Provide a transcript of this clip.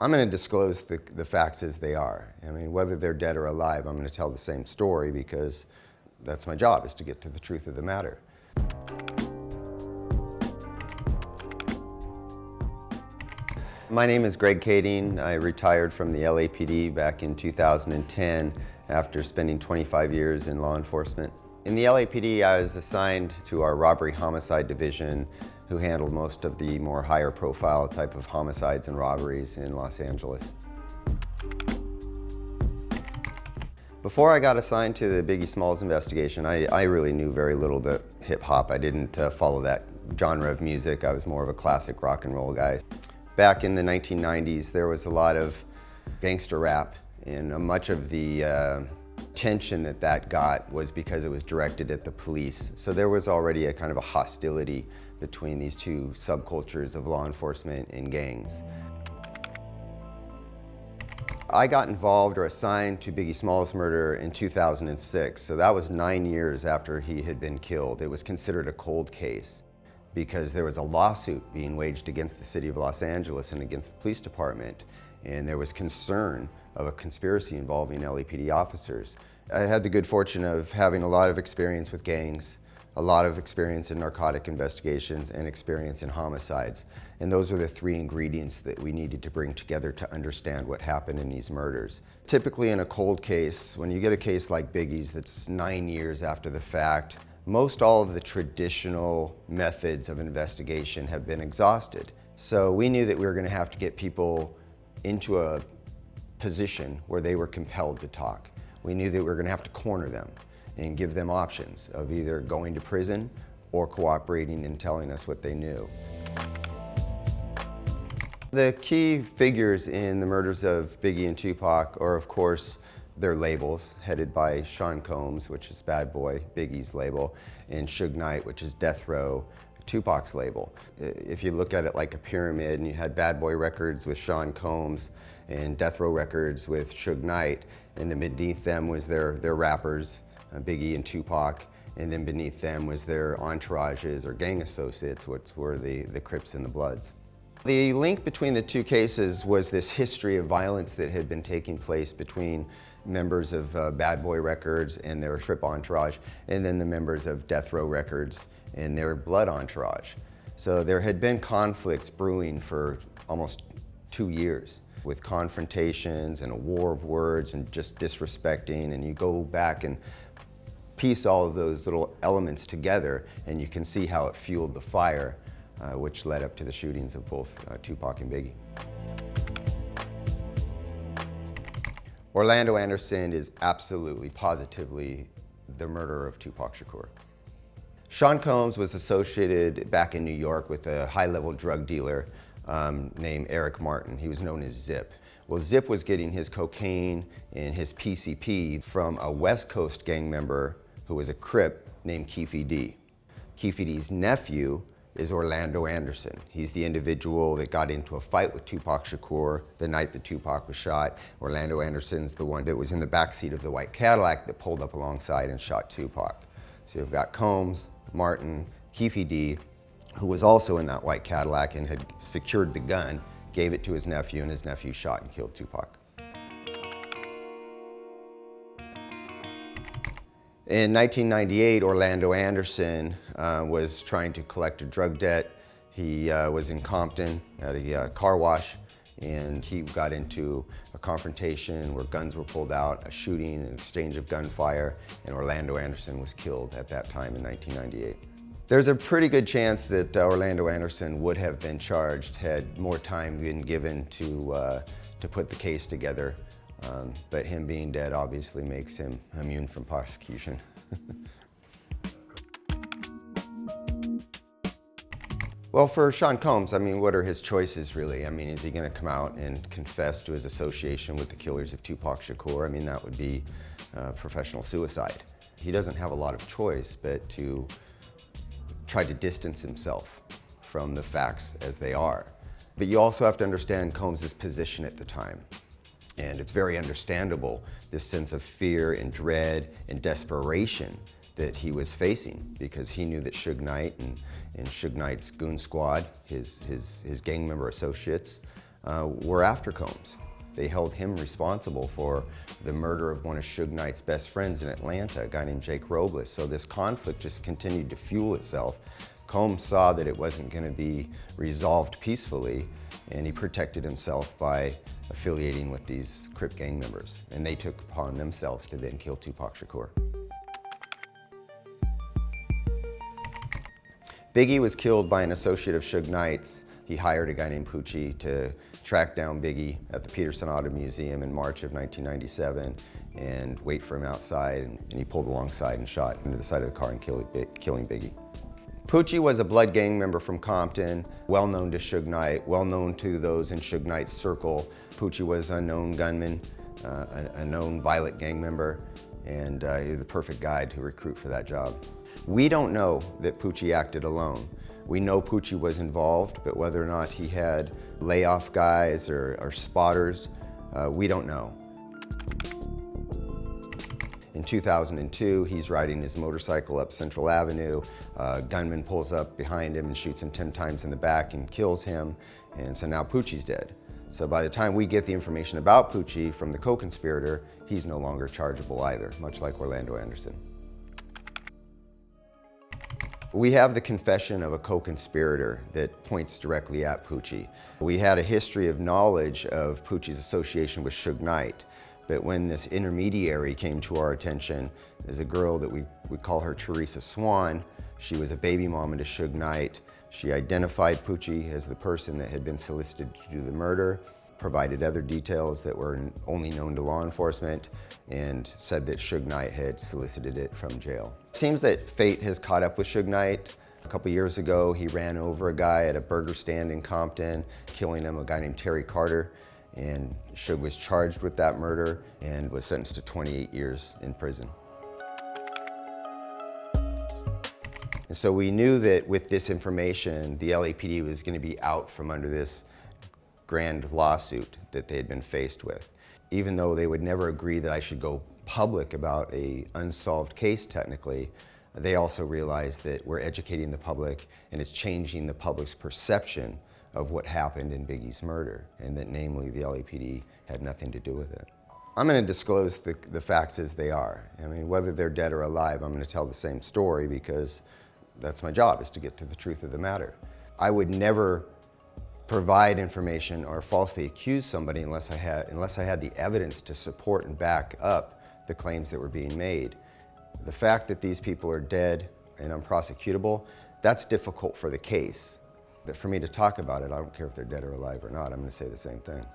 I'm going to disclose the facts as they are. I mean, whether they're dead or alive, I'm going to tell the same story because that's my job, is to get to the truth of the matter. My name is Greg Kading. I retired from the LAPD back in 2010 after spending 25 years in law enforcement. In the LAPD, I was assigned to our robbery homicide division, who handled most of the more higher profile type of homicides and robberies in Los Angeles. Before I got assigned to the Biggie Smalls investigation, I really knew very little about hip hop. I didn't follow that genre of music. I was more of a classic rock and roll guy. Back in the 1990s, there was a lot of gangster rap, and much of the attention that got was because it was directed at the police. So there was already a kind of a hostility between these two subcultures of law enforcement and gangs. I got involved or assigned to Biggie Smalls' murder in 2006, so that was 9 years after he had been killed. It was considered a cold case because there was a lawsuit being waged against the city of Los Angeles and against the police department, and there was concern of a conspiracy involving LAPD officers. I had the good fortune of having a lot of experience with gangs, a lot of experience in narcotic investigations, and experience in homicides. And those are the three ingredients that we needed to bring together to understand what happened in these murders. Typically in a cold case, when you get a case like Biggie's that's 9 years after the fact, most all of the traditional methods of investigation have been exhausted. So we knew that we were going to have to get people into a position where they were compelled to talk. We knew that we were going to have to corner them and give them options of either going to prison or cooperating and telling us what they knew. The key figures in the murders of Biggie and Tupac are, of course, their labels, headed by Sean Combs, which is Bad Boy, Biggie's label, and Suge Knight, which is Death Row, Tupac's label. If you look at it like a pyramid, and you had Bad Boy Records with Sean Combs and Death Row Records with Suge Knight, and then beneath them was their rappers, Biggie and Tupac, and then beneath them was their entourages or gang associates, which were the Crips and the Bloods. The link between the two cases was this history of violence that had been taking place between members of Bad Boy Records and their Crip entourage, and then the members of Death Row Records and their Blood entourage. So there had been conflicts brewing for almost 2 years, with confrontations and a war of words and just disrespecting, and you go back and piece all of those little elements together, and you can see how it fueled the fire, which led up to the shootings of both Tupac and Biggie. Orlando Anderson is absolutely, positively the murderer of Tupac Shakur. Sean Combs was associated back in New York with a high-level drug dealer named Eric Martin. He was known as Zip. Well, Zip was getting his cocaine and his PCP from a West Coast gang member who was a Crip named Keefe D. Keefe D's nephew is Orlando Anderson. He's the individual that got into a fight with Tupac Shakur the night that Tupac was shot. Orlando Anderson's the one that was in the backseat of the white Cadillac that pulled up alongside and shot Tupac. So you've got Combs, Martin, Keefe D, who was also in that white Cadillac and had secured the gun, gave it to his nephew, and his nephew shot and killed Tupac. In 1998, Orlando Anderson was trying to collect a drug debt. He was in Compton at a car wash, and he got into a confrontation where guns were pulled out, a shooting, an exchange of gunfire, and Orlando Anderson was killed at that time in 1998. There's a pretty good chance that Orlando Anderson would have been charged had more time been given to put the case together. But him being dead obviously makes him immune from prosecution. Well, for Sean Combs, I mean, what are his choices really? I mean, is he going to come out and confess to his association with the killers of Tupac Shakur? I mean, that would be professional suicide. He doesn't have a lot of choice but to try to distance himself from the facts as they are. But you also have to understand Combs' position at the time. And it's very understandable, this sense of fear and dread and desperation that he was facing, because he knew that Suge Knight and Suge Knight's goon squad, his gang member associates, were after Combs. They held him responsible for the murder of one of Suge Knight's best friends in Atlanta, a guy named Jake Robles. So this conflict just continued to fuel itself. Combs saw that it wasn't going to be resolved peacefully, and he protected himself by affiliating with these Crip gang members. And they took upon themselves to then kill Tupac Shakur. Biggie was killed by an associate of Suge Knight's. He hired a guy named Poochie to track down Biggie at the Peterson Auto Museum in March of 1997 and wait for him outside, and he pulled alongside and shot into the side of the car and killing Biggie. Poochie was a blood gang member from Compton, well known to Suge Knight, well known to those in Suge Knight's circle. Poochie was a known gunman, a known violent gang member, and he was the perfect guy to recruit for that job. We don't know that Poochie acted alone. We know Poochie was involved, but whether or not he had layoff guys or spotters, we don't know. In 2002, he's riding his motorcycle up Central Avenue. A gunman pulls up behind him and shoots him 10 times in the back and kills him. And so now Poochie's dead. So by the time we get the information about Poochie from the co-conspirator, he's no longer chargeable either, much like Orlando Anderson. We have the confession of a co-conspirator that points directly at Poochie. We had a history of knowledge of Poochie's association with Suge Knight, but when this intermediary came to our attention, there's a girl that we call her Teresa Swan. She was a baby mama to Suge Knight. She identified Poochie as the person that had been solicited to do the murder, provided other details that were only known to law enforcement, and said that Suge Knight had solicited it from jail. It seems that fate has caught up with Suge Knight. A couple years ago, he ran over a guy at a burger stand in Compton, killing him, a guy named Terry Carter, and Suge was charged with that murder and was sentenced to 28 years in prison. And so we knew that with this information, the LAPD was going to be out from under this grand lawsuit that they had been faced with. Even though they would never agree that I should go public about an unsolved case technically, they also realized that we're educating the public and it's changing the public's perception of what happened in Biggie's murder, and that namely the LAPD had nothing to do with it. I'm going to disclose the facts as they are. I mean, whether they're dead or alive, I'm going to tell the same story because that's my job, is to get to the truth of the matter. I would never provide information or falsely accuse somebody unless I had the evidence to support and back up the claims that were being made. The fact that these people are dead and unprosecutable, that's difficult for the case. But for me to talk about it, I don't care if they're dead or alive or not, I'm going to say the same thing.